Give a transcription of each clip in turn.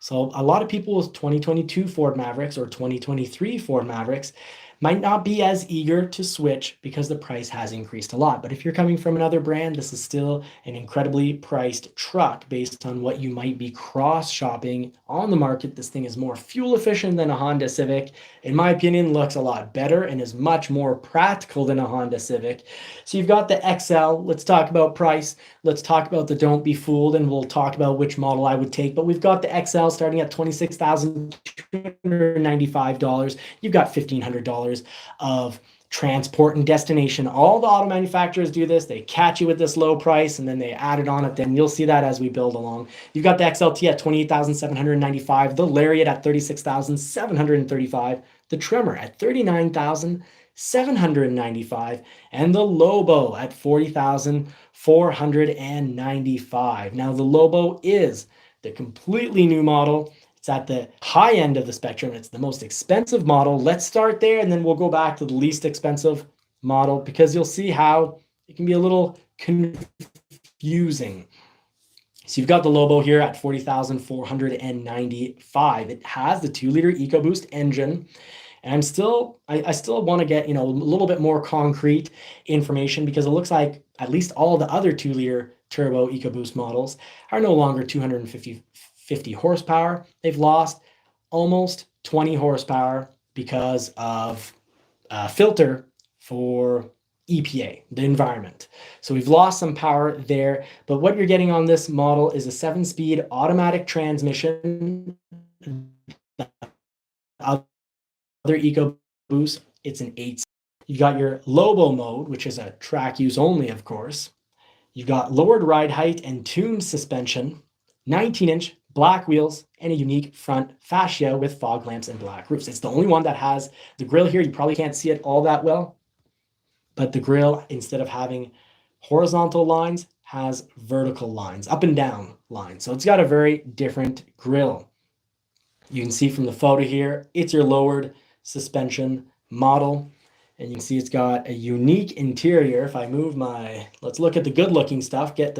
So a lot of people with 2022 Ford Mavericks or 2023 Ford Mavericks might not be as eager to switch because the price has increased a lot. But if you're coming from another brand, this is still an incredibly priced truck based on what you might be cross-shopping on the market. This thing is more fuel efficient than a Honda Civic. In my opinion, looks a lot better and is much more practical than a Honda Civic. So you've got the XL. Let's talk about price. Let's talk about the don't be fooled, and we'll talk about which model I would take. But we've got the XL starting at $26,295. You've got $1,500 of transport and destination. All the auto manufacturers do this. They catch you with this low price and then they add it on at then. You'll see that as we build along. You've got the XLT at $28,795, the Lariat at $36,735, the Tremor at $39,795, and the Lobo at $40,495. Now the Lobo is the completely new model. It's at the high end of the spectrum. It's the most expensive model. Let's start there, and then we'll go back to the least expensive model because you'll see how it can be a little confusing. So you've got the Lobo here at $40,495. It has the 2-liter EcoBoost engine. And I still want to get, a little bit more concrete information because it looks like at least all the other 2-liter turbo EcoBoost models are no longer 250 horsepower. They've lost almost 20 horsepower because of filter for EPA, the environment. So we've lost some power there, but what you're getting on this model is a 7-speed automatic transmission. Other EcoBoost, it's an 8. You've got your Lobo mode, which is a track use only, of course. You've got lowered ride height and tuned suspension, 19-inch black wheels, and a unique front fascia with fog lamps and black roofs. It's the only one that has the grille here. You probably can't see it all that well, but the grille, instead of having horizontal lines, has vertical lines, up and down lines. So it's got a very different grille. You can see from the photo here, it's your lowered suspension model. And you can see it's got a unique interior. If I move let's look at the good looking stuff, get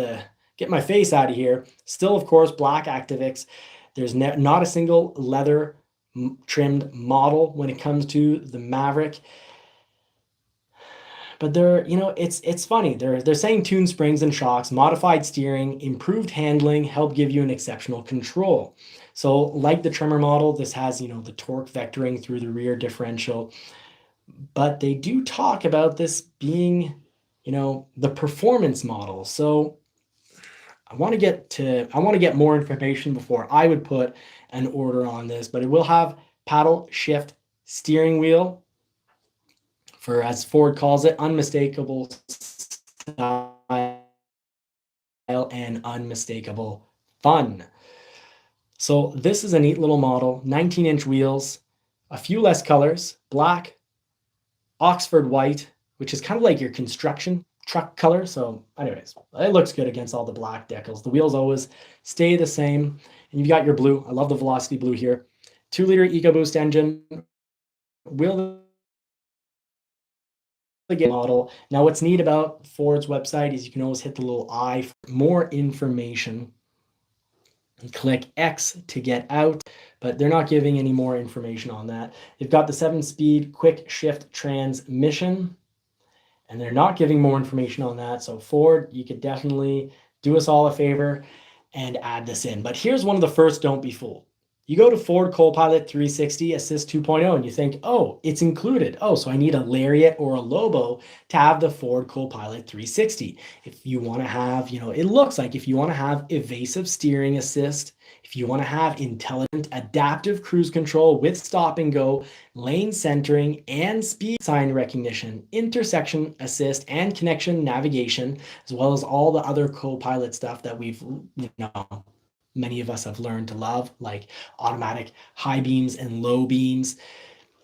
my face out of here. Still, of course, black Activix. There's not a single leather trimmed model when it comes to the Maverick. But it's funny. They're saying tuned springs and shocks, modified steering, improved handling, help give you an exceptional control. So like the Tremor model, this has, the torque vectoring through the rear differential. But they do talk about this being, the performance model. So I want to get more information before I would put an order on this, but it will have paddle shift steering wheel for, as Ford calls it, unmistakable style and unmistakable fun. So this is a neat little model, 19-inch wheels, a few less colors, black, Oxford white, which is kind of like your construction truck color. So anyways, it looks good against all the black decals. The wheels always stay the same. And you've got your blue. I love the Velocity blue here. 2-liter EcoBoost engine. Will model. Now what's neat about Ford's website is you can always hit the little I for more information. And click X to get out, but they're not giving any more information on that. They've got the 7-speed quick shift transmission, and they're not giving more information on that. So Ford, you could definitely do us all a favor and add this in. But here's one of the first don't be fooled. You go to Ford Copilot 360 Assist 2.0 and you think, oh, it's included. Oh, so I need a Lariat or a Lobo to have the Ford Copilot 360. If you want to have, it looks like if you want to have evasive steering assist, if you want to have intelligent adaptive cruise control with stop and go, lane centering, and speed sign recognition, intersection assist, and connection navigation, as well as all the other Copilot stuff that we've, many of us have learned to love, like automatic high beams and low beams,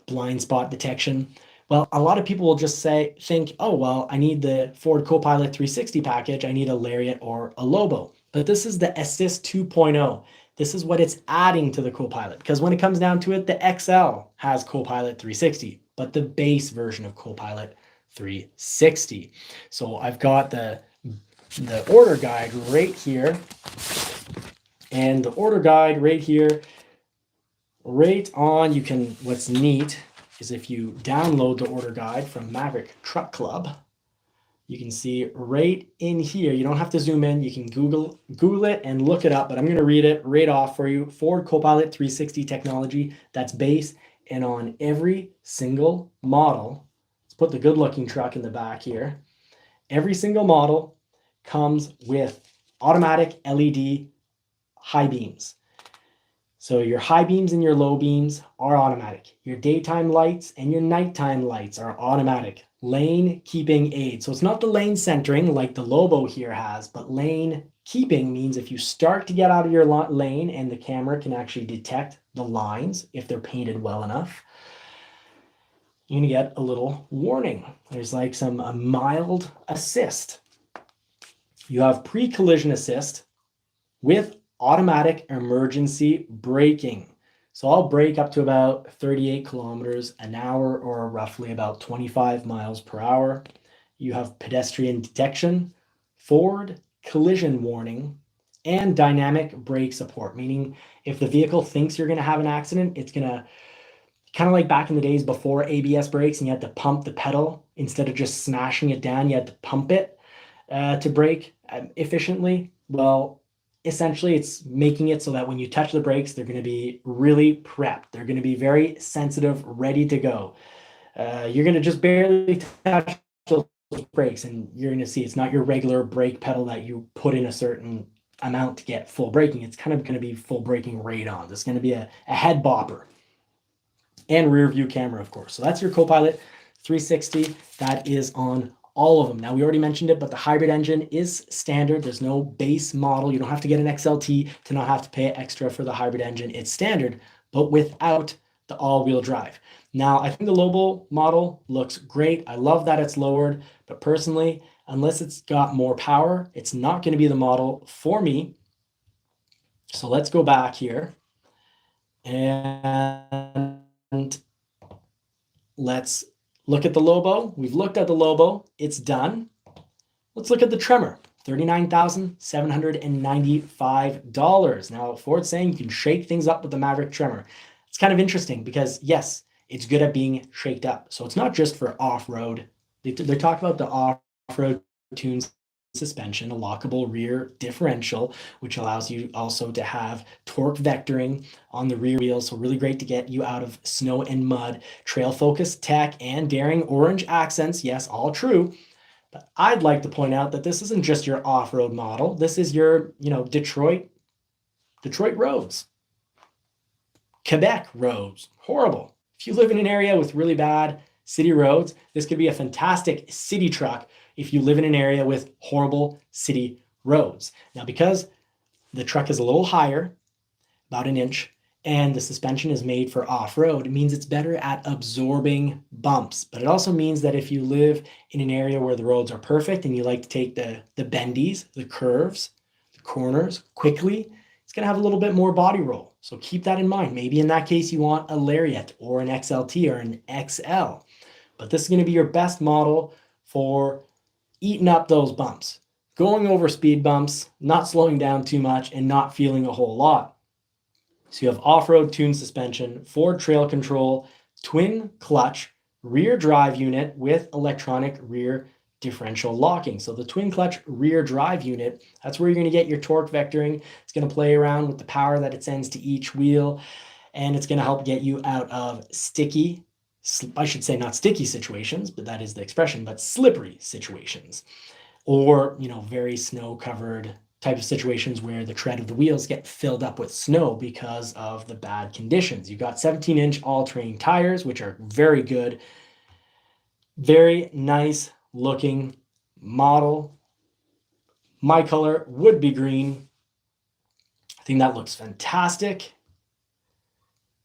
blind spot detection. Well, a lot of people will just think, oh, well, I need the Ford Copilot 360 package. I need a Lariat or a Lobo. But this is the Assist 2.0. This is what it's adding to the Copilot. Because when it comes down to it, the XL has Copilot 360, but the base version of Copilot 360. So I've got the order guide right here. And the order guide right here, right on, what's neat is if you download the order guide from Maverick Truck Club, you can see right in here, you don't have to zoom in, you can Google it and look it up, but I'm going to read it right off for you. Ford Copilot 360 technology that's based and on every single model. Let's put the good looking truck in the back here. Every single model comes with automatic LED high beams. So your high beams and your low beams are automatic. Your daytime lights and your nighttime lights are automatic. Lane keeping aid. So it's not the lane centering like the Lobo here has, but lane keeping means if you start to get out of your lane and the camera can actually detect the lines if they're painted well enough, you're gonna get a little warning. There's like a mild assist. You have pre-collision assist with automatic emergency braking. So I'll brake up to about 38 kilometers an hour or roughly about 25 miles per hour. You have pedestrian detection, forward collision warning, and dynamic brake support, meaning if the vehicle thinks you're going to have an accident, it's going to, kind of like back in the days before ABS brakes and you had to pump the pedal instead of just smashing it down, you had to pump it to brake efficiently. Well, essentially it's making it so that when you touch the brakes, they're going to be really prepped. They're going to be very sensitive, ready to go. You're going to just barely touch those brakes and you're going to see it's not your regular brake pedal that you put in a certain amount to get full braking. It's kind of going to be full braking radon. It's going to be a head bopper. And rear view camera, of course. So that's your Copilot 360. That is on all of them. Now, we already mentioned it, but the hybrid engine is standard. There's no base model. You don't have to get an XLT to not have to pay extra for the hybrid engine. It's standard, but without the all-wheel drive. Now, I think the Lobo model looks great. I love that it's lowered, but personally, unless it's got more power, it's not going to be the model for me. So let's go back here and let's look at the Lobo. We've looked at the Lobo. It's done. Let's look at the Tremor. $39,795. Now, Ford's saying you can shake things up with the Maverick Tremor. It's kind of interesting because, yes, it's good at being shaked up. So it's not just for off-road. They talk about the off-road tunes suspension, a lockable rear differential, which allows you also to have torque vectoring on the rear wheels. So really great to get you out of snow and mud. Trail focus tech and daring orange accents. Yes, all true. But I'd like to point out that this isn't just your off-road model. This is your, Detroit roads, Quebec roads. Horrible. If you live in an area with really bad city roads, this could be a fantastic city truck if you live in an area with horrible city roads. Now, because the truck is a little higher, about an inch, and the suspension is made for off-road, it means it's better at absorbing bumps. But it also means that if you live in an area where the roads are perfect and you like to take the bendies, the curves, the corners quickly, it's going to have a little bit more body roll. So keep that in mind. Maybe in that case, you want a Lariat or an XLT or an XL. But this is going to be your best model for eating up those bumps, going over speed bumps, not slowing down too much, and not feeling a whole lot. So you have off-road tune suspension, Ford trail control, twin clutch, rear drive unit with electronic rear differential locking. So the twin clutch rear drive unit, that's where you're going to get your torque vectoring. It's going to play around with the power that it sends to each wheel, and it's going to help get you out of sticky, I should say not sticky situations, but that is the expression, but slippery situations, or, very snow-covered type of situations where the tread of the wheels get filled up with snow because of the bad conditions. You've got 17-inch all-terrain tires, which are very good. Very nice looking model. My color would be green. I think that looks fantastic.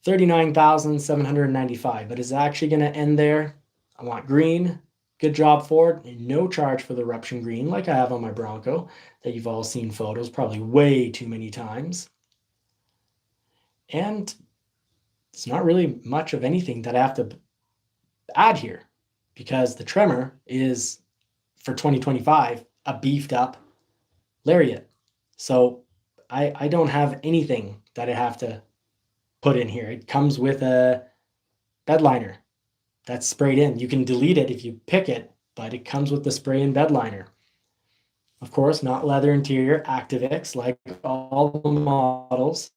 $39,795, but is it actually going to end there? I want green. Good job, Ford. And no charge for the eruption green like I have on my Bronco that you've all seen photos probably way too many times. And it's not really much of anything that I have to add here because the Tremor is, for 2025, a beefed up Lariat. So I don't have anything that I have to put in here. It comes with a bed liner that's sprayed in. You can delete it if you pick it, but it comes with the spray and bed liner. Of course, not leather interior, Activix, like all the models.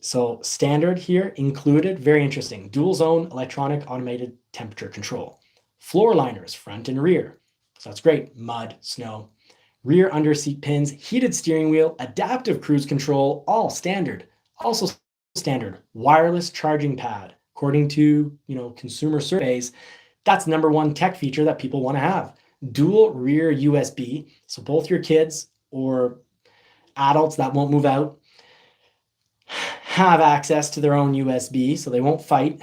So standard here included, very interesting, dual zone electronic automated temperature control. Floor liners, front and rear. So that's great, mud, snow. Rear under seat pins, heated steering wheel, adaptive cruise control, all standard. Also standard, wireless charging pad. According to, consumer surveys, that's number one tech feature that people want to have. Dual rear USB, so both your kids or adults that won't move out have access to their own USB, so they won't fight.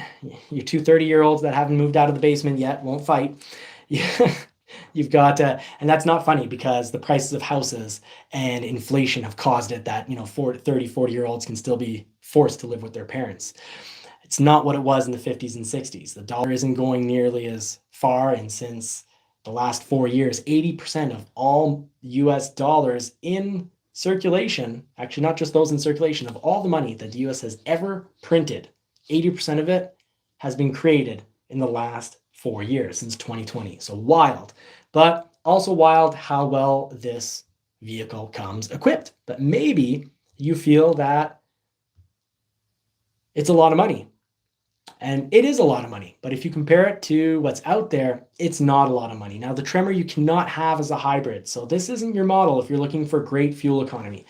Your two 30-year-olds that haven't moved out of the basement yet won't fight. You've got, and that's not funny because the prices of houses and inflation have caused it that, 30, 40-year-olds can still be forced to live with their parents. It's not what it was in the 50s and 60s. The dollar isn't going nearly as far, and since the last 4 years, 80% of all US dollars in circulation, actually not just those in circulation, of all the money that the US has ever printed, 80% of it has been created in the last 4 years, since 2020. So wild, but also wild how well this vehicle comes equipped. But maybe you feel that it's a lot of money. And it is a lot of money, but if you compare it to what's out there, it's not a lot of money. Now, the Tremor you cannot have as a hybrid, so this isn't your model if you're looking for great fuel economy.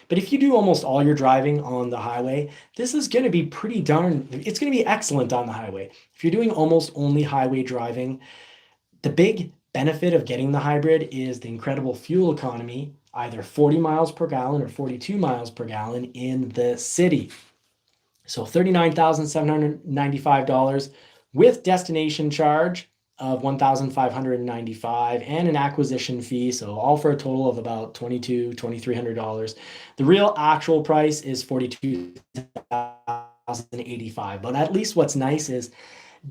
But if you do almost all your driving on the highway, this is going to be it's going to be excellent on the highway. If you're doing almost only highway driving, the big benefit of getting the hybrid is the incredible fuel economy, either 40 miles per gallon or 42 miles per gallon in the city. So $39,795 with destination charge of $1,595 and an acquisition fee. So all for a total of about $2,200, $2,300. The real actual price is $42,085. But at least what's nice is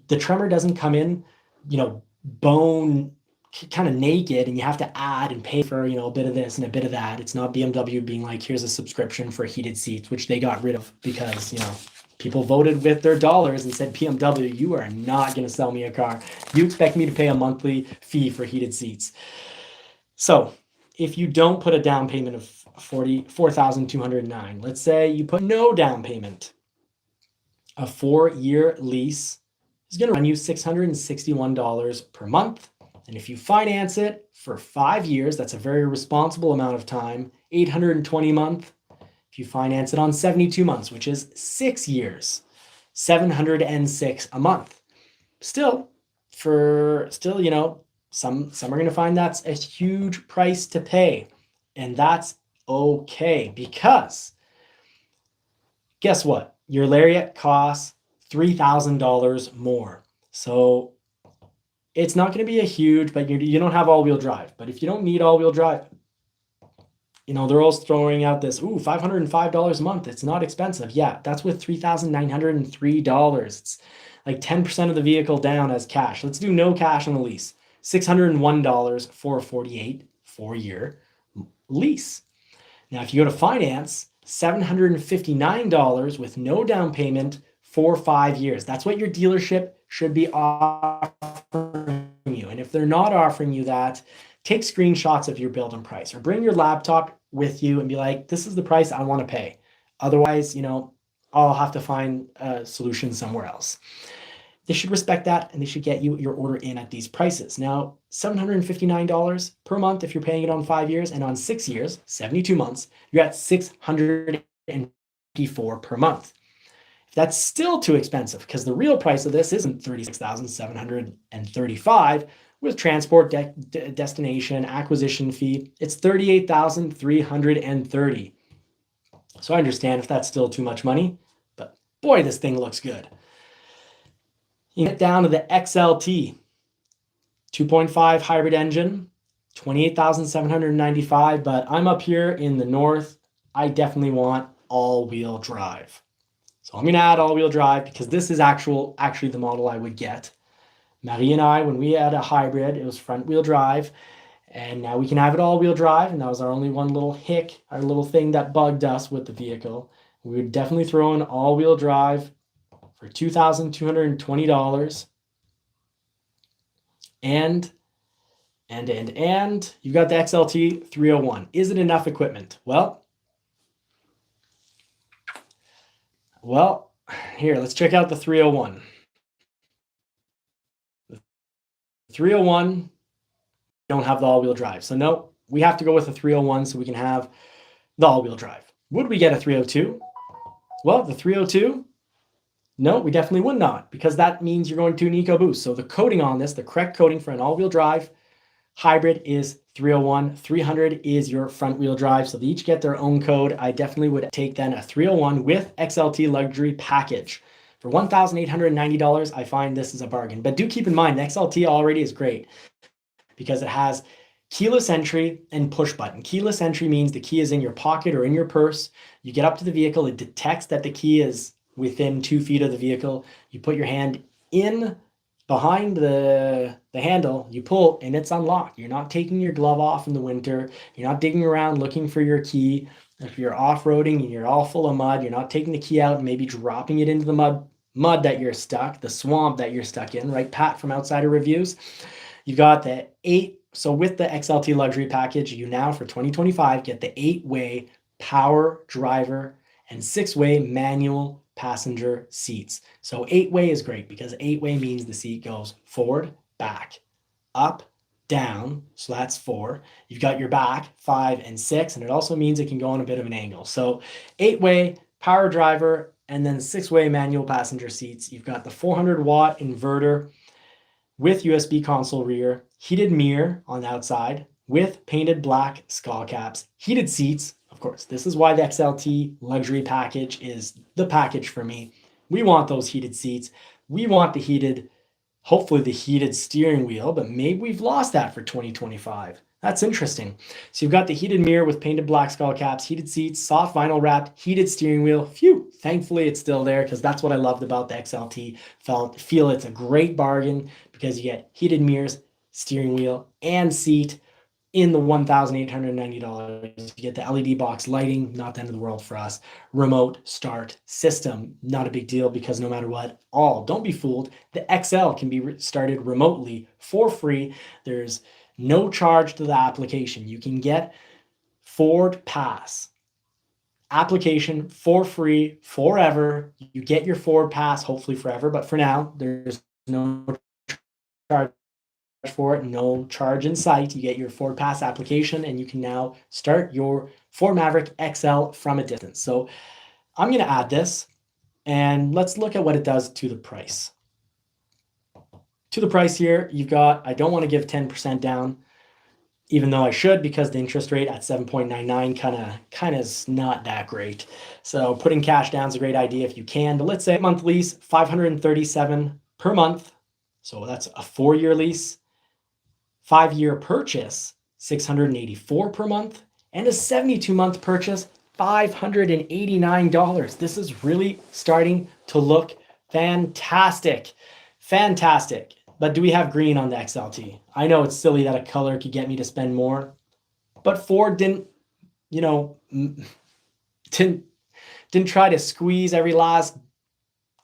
the Tremor doesn't come in, bone kind of naked, and you have to add and pay for, a bit of this and a bit of that. It's not BMW being like, here's a subscription for heated seats, which they got rid of because, people voted with their dollars and said, BMW, you are not going to sell me a car. You expect me to pay a monthly fee for heated seats. So if you don't put a down payment of $44,209, let's say you put no down payment, a 4-year lease is going to run you $661 per month. And if you finance it for 5 years, that's a very responsible amount of time, $820 a month. If you finance it on 72 months, which is 6 years, $706 a month. Still, some are going to find that's a huge price to pay. And that's okay, because guess what? Your Lariat costs $3,000 more. So it's not going to be a huge, but you don't have all-wheel drive. But if you don't need all-wheel drive, they're always throwing out this, $505 a month. It's not expensive. Yeah, that's with $3,903. It's like 10% of the vehicle down as cash. Let's do no cash on the lease. $601 for a 4-year lease. Now, if you go to finance, $759 with no down payment for 5 years. That's what your dealership should be offering you. And if they're not offering you that, take screenshots of your build and price, or bring your laptop with you and be like, this is the price I want to pay. Otherwise, I'll have to find a solution somewhere else. They should respect that, and they should get you your order in at these prices. Now, $759 per month if you're paying it on 5 years, and on 6 years, 72 months, you're at $654 per month. If that's still too expensive, because the real price of this isn't $36,735 with transport, destination, acquisition fee, it's $38,330. So I understand if that's still too much money, but boy, this thing looks good. You get down to the XLT, 2.5 hybrid engine, $28,795, but I'm up here in the north. I definitely want all-wheel drive. So I'm going to add all-wheel drive because this is actually the model I would get. Marie and I, when we had a hybrid, it was front-wheel drive, And now we can have it all-wheel drive, and that was our only one little hick, our little thing that bugged us with the vehicle. We would definitely throw in all-wheel drive for $2,220. And you got the XLT 301. Is it enough equipment? Well, here, let's check out the 301. The 301 don't have the all-wheel drive. So no, we have to go with the 301 so we can have the all-wheel drive. Would we get a 302? Well, the 302, no, we definitely would not, because that means you're going to an EcoBoost. So the coding on this, the correct coding for an all-wheel drive hybrid is 301. 300 is your front-wheel drive. So they each get their own code. I definitely would take then a 301 with XLT luxury package. For $1,890, I find this is a bargain. But do keep in mind, the XLT already is great because it has keyless entry and push button. Keyless entry means the key is in your pocket or in your purse. You get up to the vehicle, it detects that the key is within 2 feet of the vehicle. You put your hand in behind the handle, you pull, and it's unlocked. You're not taking your glove off in the winter. You're not digging around looking for your key. If you're off-roading and you're all full of mud, you're not taking the key out and maybe dropping it into the mud that you're stuck, the swamp that you're stuck in, right? Pat from Outsider Reviews. You've got the 8. So with the XLT luxury package, you now for 2025 get the 8-way power driver and 6-way manual passenger seats. So 8-way is great because 8-way means the seat goes forward, back, up, down. So that's 4. You've got your back 5 and 6, and it also means it can go on a bit of an angle. So 8-way power driver and then 6-way manual passenger seats. You've got the 400-watt inverter with USB console rear, heated mirror on the outside with painted black skull caps, heated seats. Of course, this is why the XLT luxury package is the package for me. We want those heated seats. We want the heated, hopefully the heated steering wheel, but maybe we've lost that for 2025. That's interesting. So you've got the heated mirror with painted black skull caps, heated seats, soft vinyl wrapped, heated steering wheel. Phew, thankfully it's still there because that's what I loved about the XLT. Feel it's a great bargain because you get heated mirrors, steering wheel, and seat in the $1,890. You get the LED box lighting, not the end of the world for us. Remote start system, not a big deal because no matter what, don't be fooled. The XL can be started remotely for free. There's no charge to the application. You can get Ford Pass application for free forever. You get your Ford Pass hopefully forever, but for now, there's no charge for it, no charge in sight. You get your Ford Pass application and you can now start your Ford Maverick XL from a distance. So I'm going to add this and let's look at what it does to the price. To the price here, you've got, I don't want to give 10% down, even though I should because the interest rate at 7.99 kind of is not that great. So putting cash down is a great idea if you can, but let's say month lease, $537 per month. So that's a 4-year lease. 5-year purchase, $684 per month, and a 72-month purchase, $589. This is really starting to look fantastic. Fantastic. But do we have green on the XLT? I know it's silly that a color could get me to spend more, but Ford didn't try to squeeze every last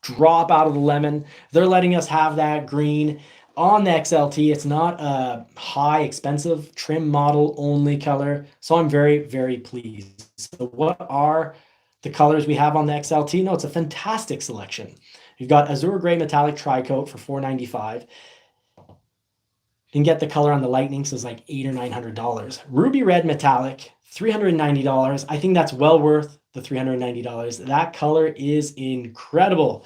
drop out of the lemon. They're letting us have that green on the XLT. It's not a high expensive trim model only color. So I'm very, very pleased. So what are the colors we have on the XLT? No, it's a fantastic selection. You've got Azure Gray Metallic Tri-Coat for $495. You can get the color on the Lightning, so it's like $800 or $900. Ruby Red Metallic, $390. I think that's well worth the $390. That color is incredible.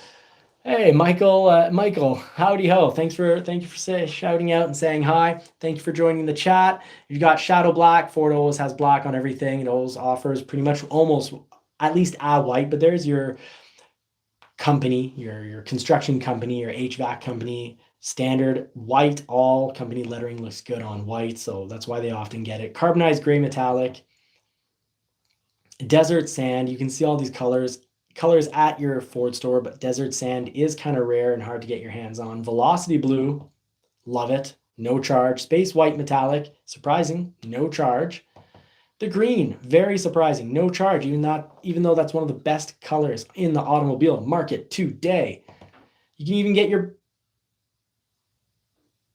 Hey, Michael, howdy ho. Thank you for shouting out and saying hi. Thank you for joining the chat. You've got Shadow Black. Ford always has black on everything. It always offers pretty much almost at least a white, but there's your company, your construction company, your HVAC company, standard white, all company lettering looks good on white. So that's why they often get it. Carbonized Gray Metallic, Desert Sand. You can see all these colors at your Ford store, but Desert Sand is kind of rare and hard to get your hands on. Velocity Blue, love it. no charge. Space white metallic, surprising, no charge. The green, very surprising, no charge, even though that's one of the best colors in the automobile market today. You can even get your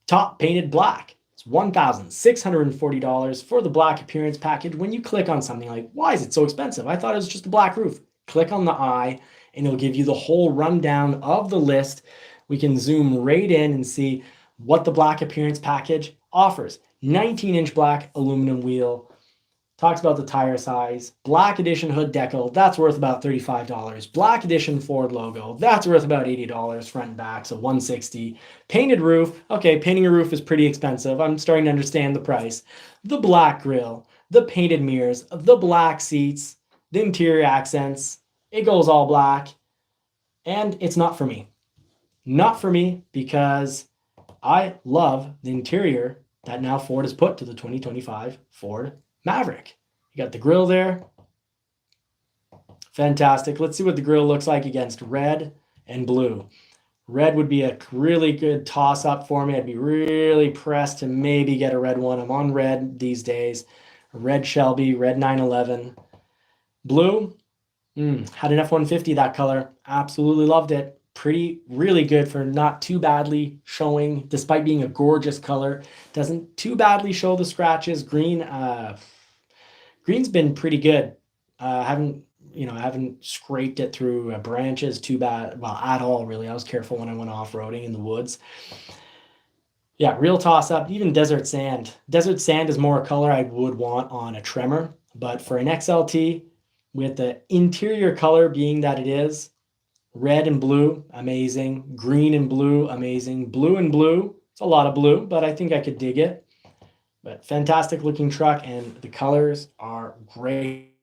top painted black. It's $1,640 for the black appearance package. When you click on something like, why is it so expensive? I thought it was just a black roof. Click on the eye and it'll give you the whole rundown of the list. We can zoom right in and see what the black appearance package offers. 19-inch black aluminum wheel. Talks about the tire size. Black edition hood decal, that's worth about $35. Black edition Ford logo, that's worth about $80 front and back, so $160. Painted roof, okay, painting a roof is pretty expensive. I'm starting to understand the price. The black grille, the painted mirrors, the black seats, the interior accents, it goes all black. And it's not for me. Not for me because I love the interior that now Ford has put to the 2025 Ford Maverick. You got the grille there. Fantastic. Let's see what the grille looks like against red and blue. Red would be a really good toss-up for me. I'd be really pressed to maybe get a red one. I'm on red these days. Red Shelby, red 911. Blue, had an F-150 that color. Absolutely loved it. Really good for not too badly showing, despite being a gorgeous color. Doesn't too badly show the scratches. Green's been pretty good. I haven't scraped it through branches too bad, well, at all, really. I was careful when I went off-roading in the woods. Yeah, real toss-up. Even desert sand. Desert sand is more a color I would want on a Tremor, but for an XLT, with the interior color being that it is, red and blue, amazing. Green and blue, amazing. Blue and blue, it's a lot of blue, but I think I could dig it. But fantastic looking truck, and the colors are great.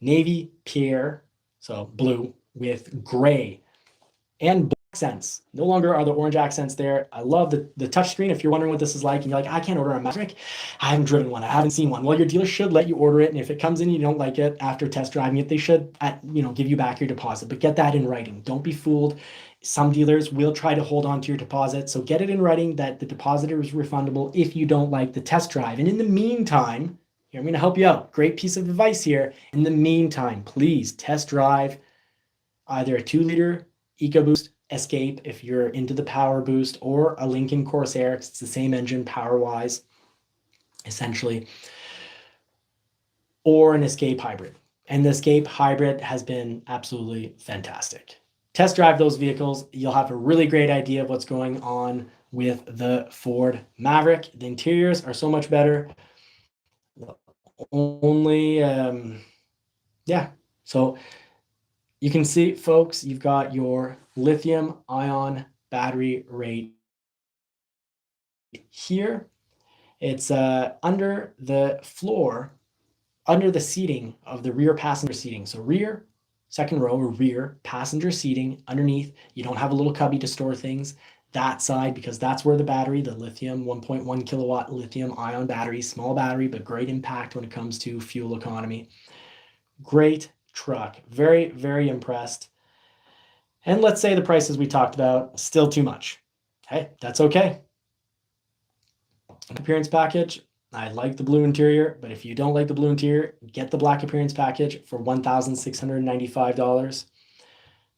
Navy pear, so blue with gray and black accents. No longer are the orange accents there. I love the touchscreen. If you're wondering what this is like and you're like, I can't order a Maverick. I haven't driven one. I haven't seen one. Well, your dealer should let you order it. And if it comes in and you don't like it after test driving it, they should give you back your deposit. But get that in writing. Don't be fooled. Some dealers will try to hold on to your deposit. So get it in writing that the deposit is refundable if you don't like the test drive. And in the meantime, here, I'm going to help you out. Great piece of advice here. In the meantime, please test drive either a 2-liter EcoBoost Escape if you're into the power boost, or a Lincoln Corsair. It's the same engine power-wise, essentially, or an Escape Hybrid. And the Escape Hybrid has been absolutely fantastic. Test drive those vehicles. You'll have a really great idea of what's going on with the Ford Maverick. The interiors are so much better. So you can see, folks, you've got your lithium-ion battery right here. It's under the floor, under the seating of the rear passenger seating. So rear, second row, or rear passenger seating underneath. You don't have a little cubby to store things. That side, because that's where the battery, the lithium 1.1 kilowatt lithium ion battery, small battery, but great impact when it comes to fuel economy. Great truck. Very, very impressed. And let's say the prices we talked about, still too much. Okay, that's okay. Appearance package, I like the blue interior, but if you don't like the blue interior, get the black appearance package for $1,695.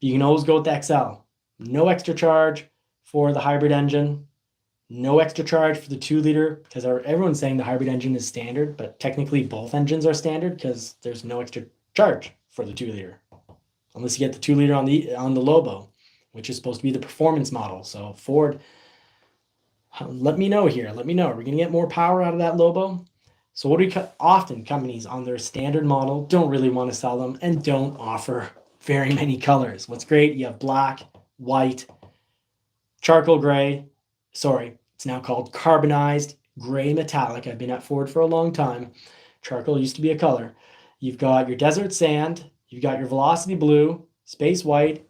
You can always go with the XL. No extra charge for the hybrid engine. No extra charge for the 2-liter, because everyone's saying the hybrid engine is standard, but technically both engines are standard because there's no extra charge for the 2-liter. Unless you get the 2-liter on the Lobo, which is supposed to be the performance model. So Ford, let me know here. Let me know. Are we going to get more power out of that Lobo? So what do we often companies on their standard model don't really want to sell them and don't offer very many colors. What's great, you have black, white, charcoal gray. Sorry, it's now called carbonized gray metallic. I've been at Ford for a long time. Charcoal used to be a color. You've got your desert sand. You've got your velocity blue, space white.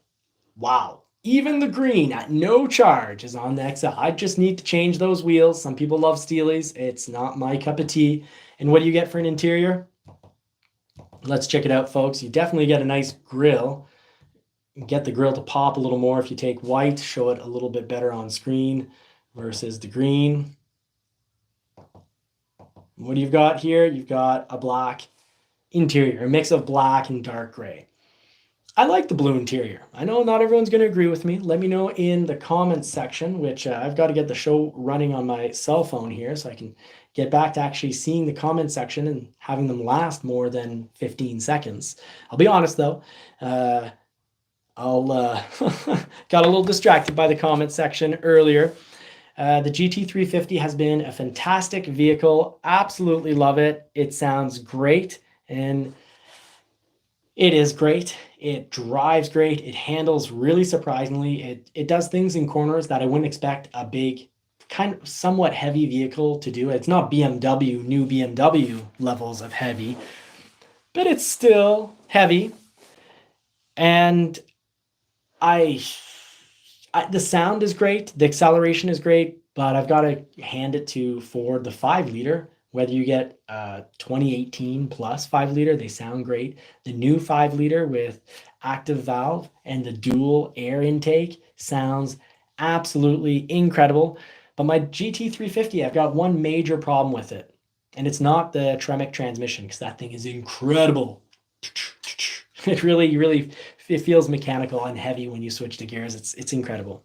Wow. Even the green at no charge is on the XL. I just need to change those wheels. Some people love Steelies. It's not my cup of tea. And what do you get for an interior? Let's check it out, folks. You definitely get a nice grille. get the grill to pop a little more if you take white, show it a little bit better on screen versus the green. What do you've got here? You've got a black interior, a mix of black and dark gray. I like the blue interior. I know not everyone's going to agree with me. Let me know in the comments section, which I've got to get the show running on my cell phone here so I can get back to actually seeing the comment section and having them last more than 15 seconds. I'll be honest though, got a little distracted by the comment section earlier. The GT350 has been a fantastic vehicle. Absolutely love it. It sounds great and it is great. It drives great. It handles really surprisingly. It does things in corners that I wouldn't expect a big, kind of somewhat heavy vehicle to do. It's not BMW, new BMW levels of heavy, but it's still heavy. And the sound is great. The acceleration is great, but I've got to hand it to Ford, the 5-liter. Whether you get 2018 plus 5-liter, they sound great. The new 5-liter with active valve and the dual air intake sounds absolutely incredible. But my GT350, I've got one major problem with it, and it's not the Tremor transmission, because that thing is incredible. It really it feels mechanical and heavy when you switch to gears. It's incredible.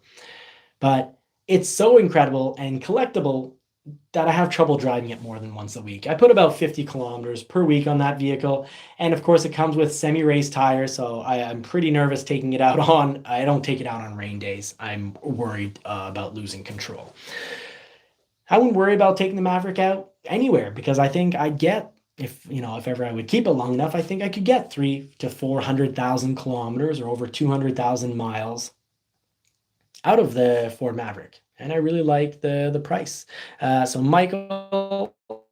But it's so incredible and collectible that I have trouble driving it more than once a week. I put about 50 kilometers per week on that vehicle. And of course it comes with semi-race tires. So I'm pretty nervous taking it out on, I don't take it out on rain days. I'm worried about losing control. I wouldn't worry about taking the Maverick out anywhere, because I think I'd get, if ever I would keep it long enough, I think I could get 300,000 to 400,000 kilometers or over 200,000 miles out of the Ford Maverick. And I really like the price. So Michael,